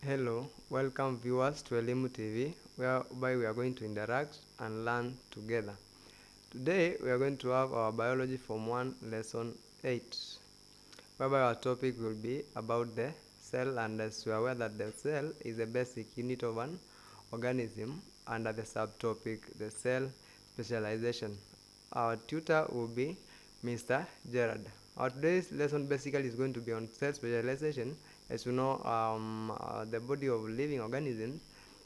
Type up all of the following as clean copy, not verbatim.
Hello, welcome viewers to Elimu TV, whereby we are going to interact and learn together. Today we are going to have our Biology Form 1 Lesson 8, whereby our topic will be about the cell, and as you are aware that the cell is the basic unit of an organism under the subtopic the cell specialization. Our tutor will be Mr. Gerard. Our today's lesson basically is going to be on cell specialization. As you know, the body of living organisms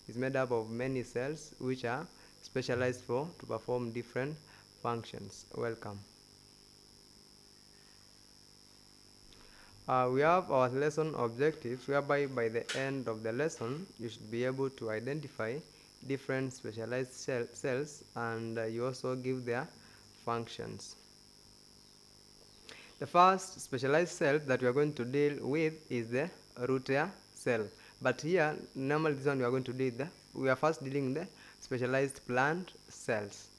is made up of many cells which are specialized to perform different functions. Welcome. We have our lesson objectives, whereby by the end of the lesson you should be able to identify different specialized cells, and you also give their functions. The first specialized cell that we are going to deal with is the root hair cell. But here, normally this one we are going to deal with we are first dealing with the specialized plant cells.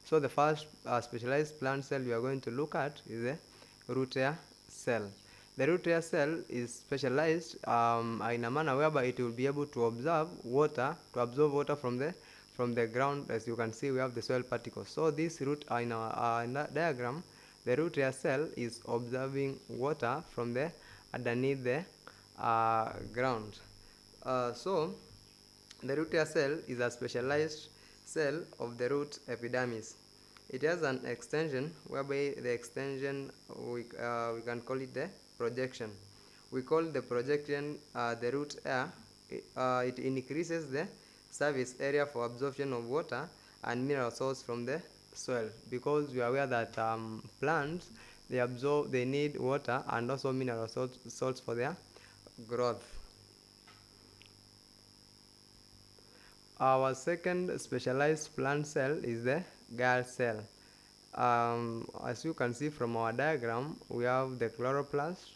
So the first specialized plant cell we are going to look at is the root hair cell. The root hair cell is specialized in a manner whereby it will be able to absorb water from the ground. As you can see, we have the soil particles. So this root in our diagram, the root hair cell is observing water from the underneath the ground. So the root hair cell is a specialized cell of the root epidermis. It has an extension whereby the extension we can call it the projection. We call the projection the root hair. It increases the surface area for absorption of water and mineral salts from the soil, because we are aware that plants, they need water and also mineral salts for their growth. Our second specialized plant cell is the guard cell. As you can see from our diagram, we have the chloroplast,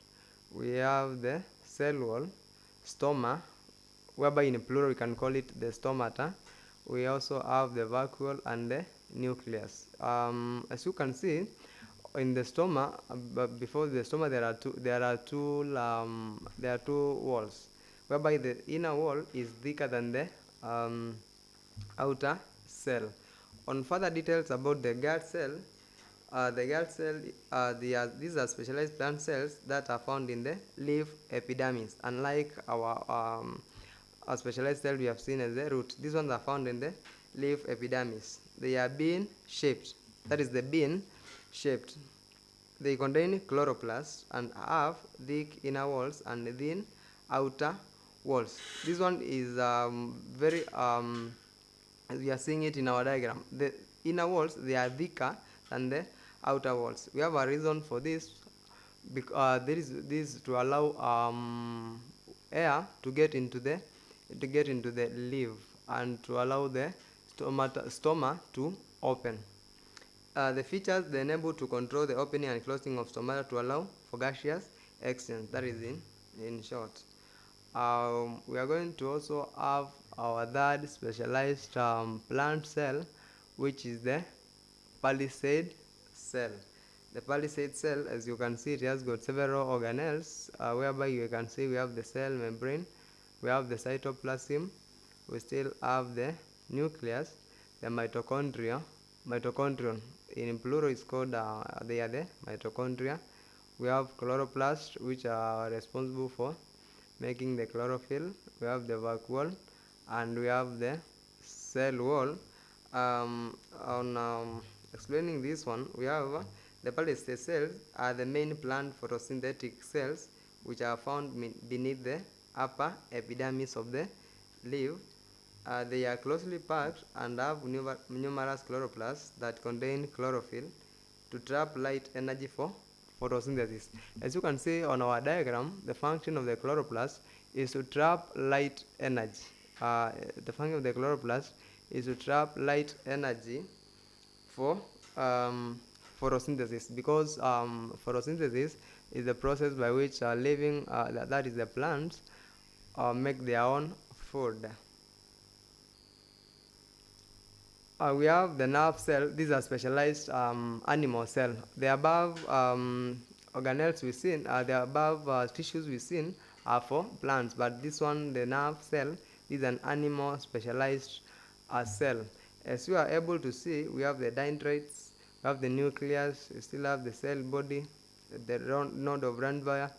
we have the cell wall, stoma, whereby in plural we can call it the stomata. We also have the vacuole and the nucleus. As you can see in the stoma, but before the stoma there are two walls, whereby the inner wall is thicker than the outer cell. On further details about the guard cell, these are specialized plant cells that are found in the leaf epidermis, unlike our specialized cell we have seen as the root. These ones are found in the leaf epidermis. They are bean shaped, that is the bean shaped. They contain chloroplast and have thick inner walls and thin outer walls. This one is very we are seeing it in our diagram. The inner walls, they are thicker than the outer walls. We have a reason for this, because this to allow air to get into the leaf and to allow the stoma to open. The features, they enable to control the opening and closing of stomata to allow for gaseous exchange. That is in short. We are going to also have our third specialized plant cell, which is the palisade cell. The palisade cell, as you can see, it has got several organelles, whereby you can see we have the cell membrane, we have the cytoplasm, we still have the nucleus, the mitochondrion, in plural is called they are the mitochondria. We have chloroplast, which are responsible for making the chlorophyll. We have the vacuole, and we have the cell wall. Explaining this one, we have the palisade cells are the main plant photosynthetic cells which are found beneath the upper epidermis of the leaf. They are closely packed and have numerous chloroplasts that contain chlorophyll to trap light energy for photosynthesis. As you can see on our diagram, the function of the chloroplast is to trap light energy. The function of the chloroplast is to trap light energy for photosynthesis, because photosynthesis is the process by which living, that is the plants, make their own food. We have the nerve cell. These are specialized animal cell. The above organelles we've seen, the above tissues we've seen for plants, but this one, the nerve cell, is an animal specialized cell. As you are able to see, we have the dendrites, we have the nucleus, we still have the cell body, the node of Ranvier,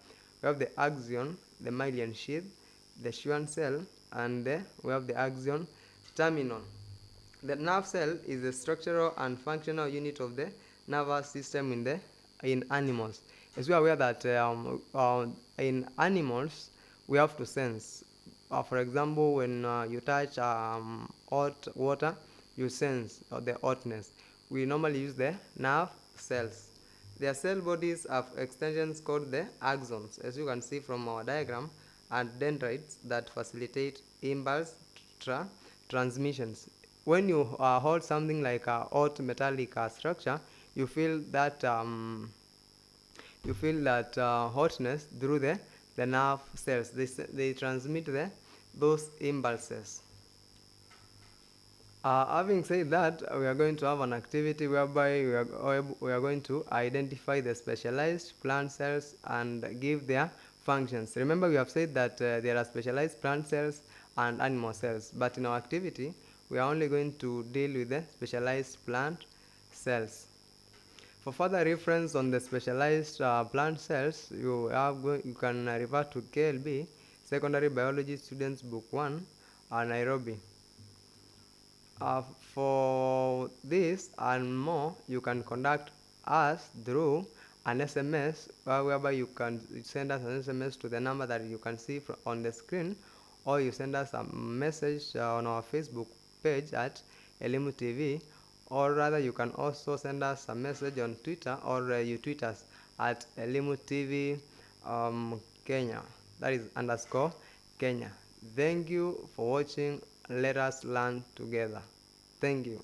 we have the axon, the myelin sheath, the Schwann cell, and we have the axon terminal. The nerve cell is the structural and functional unit of the nervous system in animals. As we are aware that in animals we have to sense. For example, when you touch hot water, you sense the hotness. We normally use the nerve cells. Their cell bodies have extensions called the axons, as you can see from our diagram, and dendrites that facilitate impulse transmissions. When you hold something like a hot metallic structure, you feel that hotness through the nerve cells. They transmit those impulses. Having said that, we are going to have an activity whereby we are going to identify the specialized plant cells and give their functions. Remember, we have said that there are specialized plant cells and animal cells, but in our activity, we are only going to deal with the specialized plant cells. For further reference on the specialized plant cells, you can refer to KLB, Secondary Biology Students Book 1, Nairobi. For this and more, you can contact us through an SMS, whereby you can send us an SMS to the number that you can see on the screen, or you send us a message on our Facebook page at Elimu TV, or rather you can also send us a message on Twitter, or you tweet us at Elimu TV Kenya, that is _Kenya. Thank you for watching. Let us learn together. Thank you.